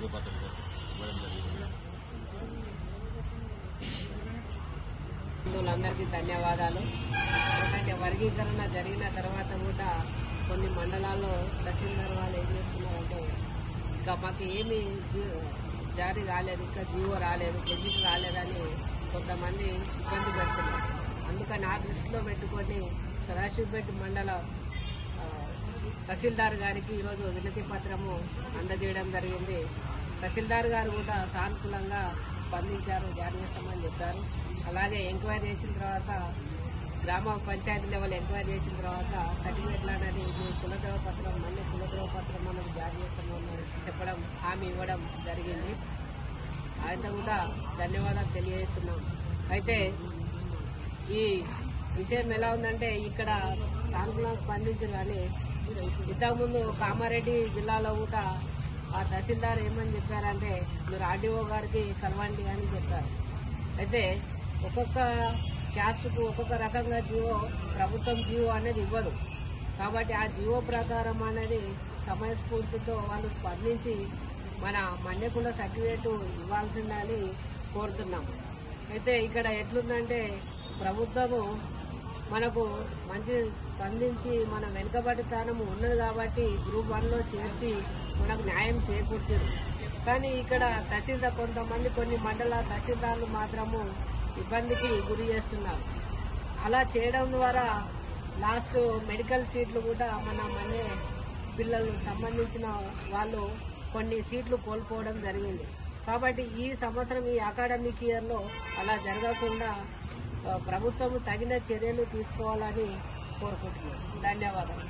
ధృవపత్రం కోసం ఇవ్వడం జరిగింది. అందరికీ ధన్యవాదాలు. ఎందుకంటే వర్గీకరణ జరిగిన తర్వాత కూడా కొన్ని మండలాల్లో తహసీల్దార్ వాళ్ళు ఏం చేస్తున్నారంటే ఇంకా మాకు ఏమి జారీ రాలేదు, ఇంకా జీవో రాలేదు, గెజిట్ రాలేదని కొంతమంది ఇబ్బంది పెడుతున్నారు. అందుకని ఆ దృష్టిలో పెట్టుకొని సదాశివపేట మండల తహసీల్దార్ గారికి ఈరోజు వినతి పత్రము అందజేయడం జరిగింది. తహసీల్దార్ గారు కూడా సానుకూలంగా స్పందించారు, జారీ చేస్తామని చెప్పారు. అలాగే ఎంక్వైరీ చేసిన తర్వాత గ్రామ పంచాయతీ లెవెల్ ఎంక్వైరీ చేసిన తర్వాత సర్టిఫికేట్లు అనేది మీ కులద్రవ పత్రం మళ్ళీ కులద్రవ పత్రం మనకు జారీ చేస్తామని చెప్పడం, హామీ ఇవ్వడం జరిగింది. ఆయన కూడా ధన్యవాదాలు తెలియజేస్తున్నాం. అయితే ఈ విషయం ఎలా ఉందంటే ఇక్కడ సానుకూలంగా స్పందించారు, కానీ ఇంతకుముందు కామారెడ్డి జిల్లాలో కూడా ఆ తహసీల్దార్ ఏమని చెప్పారంటే మీరు ఆర్డీఓ గారికి కలవండి అని చెప్పారు. అయితే ఒక్కొక్క క్యాస్ట్కు ఒక్కొక్క రకంగా జీవో ప్రభుత్వం జీవో అనేది ఇవ్వదు. కాబట్టి ఆ జీవో ప్రకారం అనేది సమయస్ఫూర్తితో వాళ్ళు స్పందించి మన మన్యకుల సర్టిఫికేట్ ఇవ్వాల్సిందని కోరుతున్నాం. అయితే ఇక్కడ ఎట్లుందంటే ప్రభుత్వము మనకు మంచి స్పందించి మన వెనుకబడితనం ఉన్నది కాబట్టి గ్రూప్ 1లో చేర్చి మనకు న్యాయం చేకూర్చారు. కానీ ఇక్కడ తహసీల్దార్ కొంతమంది కొన్ని మండల తహసీల్దార్లు మాత్రము ఇబ్బందికి గురి చేస్తున్నారు. అలా చేయడం ద్వారా లాస్ట్ మెడికల్ సీట్లు కూడా మన పిల్లలు సంబంధించిన వాళ్ళు కొన్ని సీట్లు కోల్పోవడం జరిగింది. కాబట్టి ఈ సంవత్సరం ఈ అకాడమిక్ ఇయర్లో అలా జరగకుండా ప్రభుత్వం తగిన చర్యలు తీసుకోవాలని కోరుకుంటున్నాను. ధన్యవాదాలు.